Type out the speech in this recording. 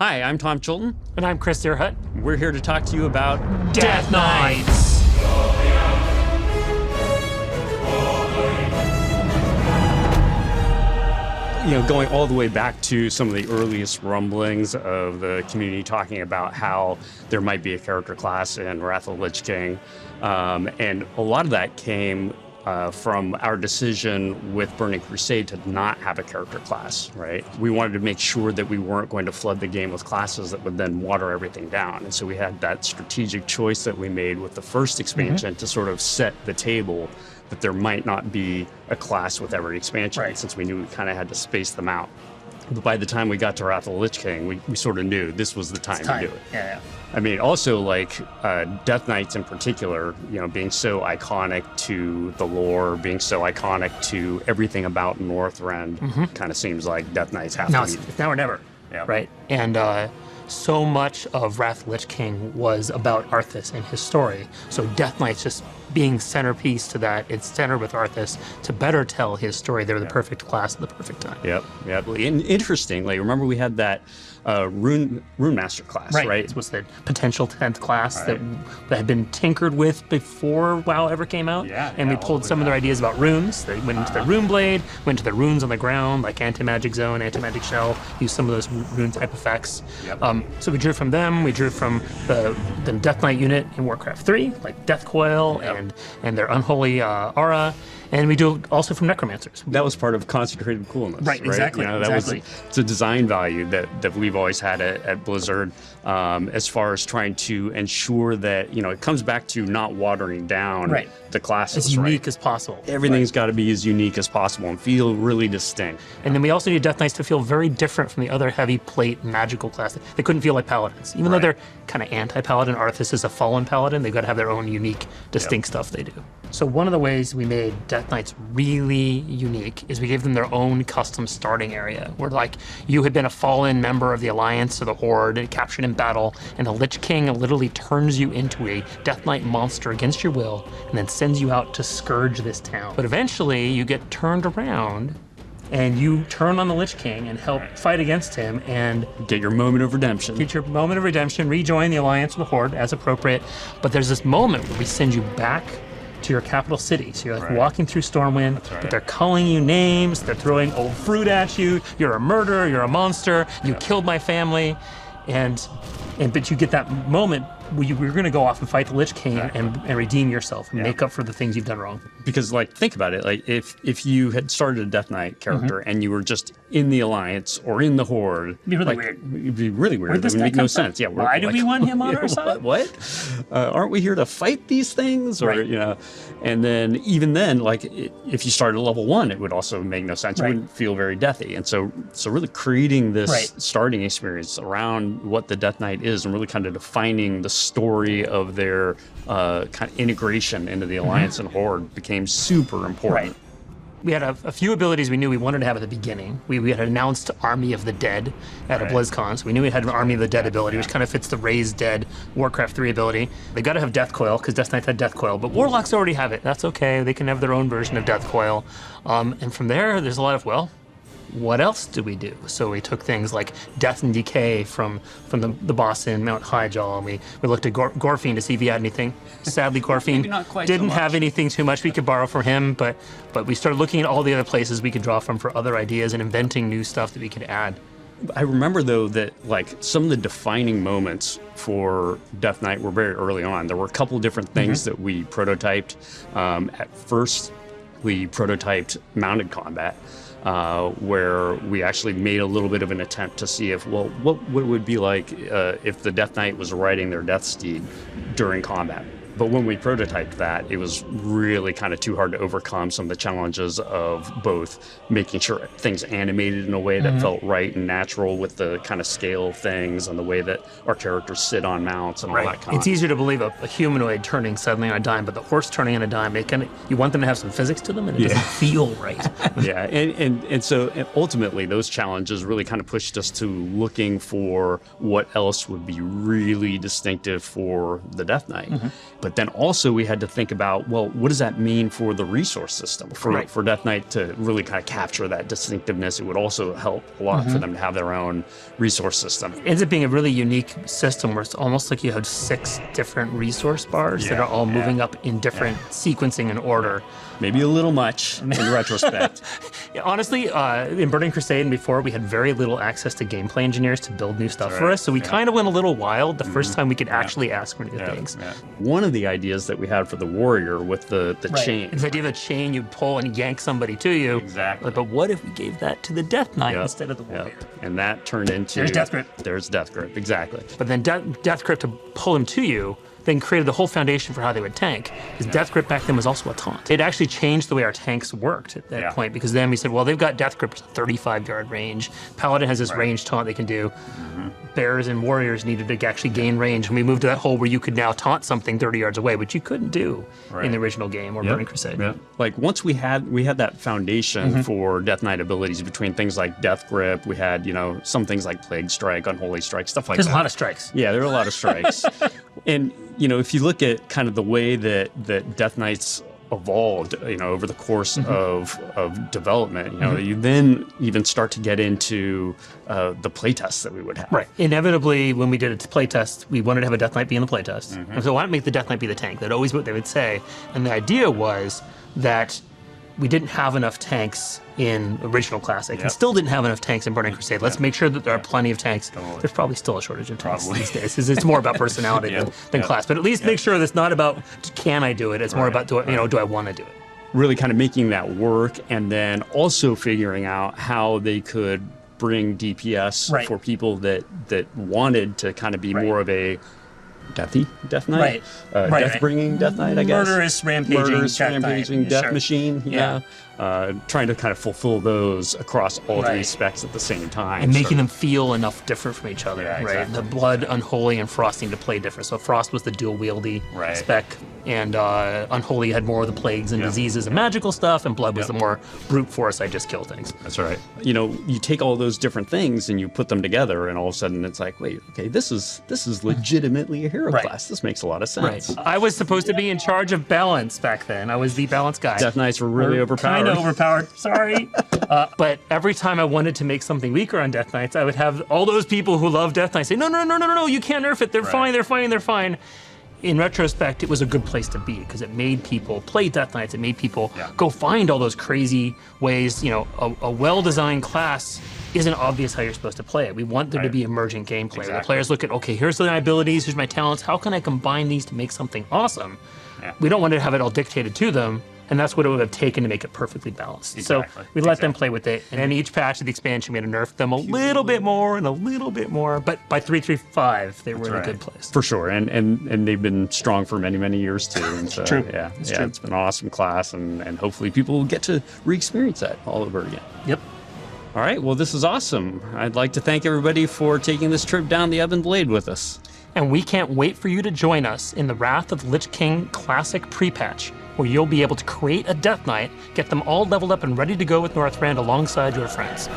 Hi, I'm Tom Chilton. And I'm Kris Zierhut. We're here to talk to you about Death Knights! You know, going all the way back to some of the earliest rumblings of the community talking about how there might be a character class in Wrath of the Lich King. And a lot of that came from our decision with Burning Crusade to not have a character class, right? We wanted to make sure that we weren't going to flood the game with classes that would then water everything down. And so we had that strategic choice that we made with the first expansion to sort of set the table that there might not be a class with every expansion, since we knew we kind of had to space them out. But by the time we got to Wrath of the Lich King, we sort of knew this was the time to do it. Yeah. I mean, also like Death Knights in particular, you know, being so iconic to the lore, being so iconic to everything about Northrend, kind of seems like Death Knights have to be. Now or never, right? And so much of Wrath of the Lich King was about Arthas and his story. So Death Knights just being centerpiece to that, it's centered with Arthas to better tell his story. They were the perfect class at the perfect time. Yep. And interestingly, remember we had that Rune Master class, right? It was the potential 10th class that had been tinkered with before WoW ever came out. And we pulled some of their ideas about runes. They went into the Rune Blade, went to the runes on the ground, like Anti-Magic Zone, Anti-Magic Shell, used some of those rune type effects. So we drew from them. We drew from the Death Knight unit in Warcraft 3, like Death Coil and their Unholy Aura. And we do also from Necromancers. That was part of concentrated coolness. Right, exactly. You know, it's a design value that we've always had at Blizzard, as far as trying to ensure that, you know, it comes back to not watering down the classes. As unique as possible. Everything's got to be as unique as possible and feel really distinct. And then we also need Death Knights to feel very different from the other heavy plate magical classes. They couldn't feel like Paladins. Even though they're kind of anti-Paladin, Arthas is a fallen Paladin, they've got to have their own unique, distinct stuff they do. So one of the ways we made Death Knights really unique is we gave them their own custom starting area, where like you had been a fallen member of the Alliance or the Horde and captured in battle, and the Lich King literally turns you into a Death Knight monster against your will, and then sends you out to scourge this town. But eventually you get turned around and you turn on the Lich King and help fight against him and get your moment of redemption. Rejoin the Alliance or the Horde as appropriate. But there's this moment where we send you back to your capital city. So you're like walking through Stormwind, but they're calling you names, they're throwing old fruit at you, you're a murderer, you're a monster, you killed my family, but you get that moment where you're going to go off and fight the Lich King and redeem yourself and make up for the things you've done wrong. Because, like, think about it. Like, if you had started a Death Knight character and you were just in the Alliance or in the Horde, it'd be really weird. It'd be really weird. It would make no sense. Yeah. Why do we want him on our side? What? Aren't we here to fight these things? Or you know, and then even then, like, if you started at level 1, it would also make no sense. It wouldn't feel very deathy. And so really creating this starting experience around what the Death Knight is and really kind of defining the story of their kind of integration into the Alliance and Horde became super important. We had a few abilities we knew we wanted to have at the beginning. We had announced Army of the Dead at a BlizzCon, so we knew we had an Army of the Dead ability, which kind of fits the Raised Dead Warcraft 3 ability. They got to have Death Coil, because Death Knights had Death Coil, but Warlocks already have it. That's okay. They can have their own version of Death Coil. And from there, there's a lot of, well, what else do we do? So we took things like Death and Decay from the boss in Mount Highjaw, and we looked at Gorfiend to see if he had anything. Sadly, Gorfiend didn't have anything too much we could borrow from him, but we started looking at all the other places we could draw from for other ideas and inventing new stuff that we could add. I remember, though, that like some of the defining moments for Death Knight were very early on. There were a couple different things that we prototyped. At first, we prototyped mounted combat. Where we actually made a little bit of an attempt to see if, well, what it would be like if the Death Knight was riding their Death Steed during combat. But when we prototyped that, it was really kind of too hard to overcome some of the challenges of both making sure things animated in a way that felt right and natural with the kind of scale of things and the way that our characters sit on mounts and all that kind of stuff. It's easier to believe a humanoid turning suddenly on a dime, but the horse turning on a dime, you want them to have some physics to them, and it doesn't feel right. And so ultimately those challenges really kind of pushed us to looking for what else would be really distinctive for the Death Knight. But then also we had to think about, well, what does that mean for the resource system? For Death Knight to really kind of capture that distinctiveness, it would also help a lot for them to have their own resource system. It ends up being a really unique system where it's almost like you have 6 different resource bars that are all moving up in different sequencing and order. Maybe a little much in retrospect. Yeah, honestly, in Burning Crusade and before, we had very little access to gameplay engineers to build new stuff for us, so we kind of went a little wild the first time we could actually ask for new things. One of the ideas that we had for the warrior with the chain. It's the idea of a chain you pull and yank somebody to you. Exactly. But what if we gave that to the Death Knight instead of the warrior? And that turned into... There's Death Grip. There's Death Grip, exactly. But then Death Grip to pull him to you then created the whole foundation for how they would tank. Because Death Grip back then was also a taunt. It actually changed the way our tanks worked at that point, because then we said, well, they've got Death Grip at a 35-yard range. Paladin has this range taunt they can do. Bears and warriors needed to actually gain range, and we moved to that whole where you could now taunt something 30 yards away, which you couldn't do in the original game or Burning Crusade. Like once we had that foundation for Death Knight abilities between things like Death Grip, we had, some things like Plague Strike, Unholy Strike, stuff like that. There's a lot of strikes. Yeah, there are a lot of strikes. And if you look at kind of the way that Death Knights evolved, over the course of development, you then even start to get into the playtests that we would have. Right. Inevitably, when we did a playtest, we wanted to have a Death Knight be in the playtest. And so why not make the Death Knight be the tank? That's always what they would say. And the idea was that we didn't have enough tanks in original Classic, and still didn't have enough tanks in Burning Crusade. Let's make sure that there are plenty of tanks. There's probably still a shortage of tanks these days. It's more about personality than class, but at least make sure that's not about can I do it. It's more about do I want to do it. Really kind of making that work, and then also figuring out how they could bring DPS for people that wanted to kind of be more of a Deathy Death Knight, death-bringing Death Knight, I guess. Murderous, rampaging death machine. Trying to kind of fulfill those across all 3 specs at the same time. And making them feel enough different from each other, The Blood, Unholy, and Frosting to play different. So Frost was the dual-wieldy spec, and Unholy had more of the plagues and diseases and magical stuff, and Blood was the more brute force, I just kill things. That's right. You take all those different things and you put them together, and all of a sudden it's like, wait, okay, this is legitimately a hero class. This makes a lot of sense. I was supposed to be in charge of balance back then. I was the balance guy. Death Knights were really overpowered. Kind of overpowered, sorry. But every time I wanted to make something weaker on Death Knights, I would have all those people who love Death Knights say, no, you can't nerf it. They're fine. In retrospect, it was a good place to be because it made people play Death Knights. It made people go find all those crazy ways. A well-designed class isn't obvious how you're supposed to play it. We want there to be emergent gameplay. Where the players look at, okay, here's my abilities, here's my talents. How can I combine these to make something awesome? We don't want to have it all dictated to them. And that's what it would have taken to make it perfectly balanced. So we let them play with it. And then each patch of the expansion, we had to nerf them a little bit more and a little bit more. But by 3.3.5, they were in a good place. For sure. And they've been strong for many, many years too. And so, it's true. It's been an awesome class. And hopefully people will get to re-experience that all over again. Yep. All right. Well, this is awesome. I'd like to thank everybody for taking this trip down the Ebon Blade with us. And we can't wait for you to join us in the Wrath of the Lich King Classic pre-patch, where you'll be able to create a Death Knight, get them all leveled up and ready to go with Northrend alongside your friends.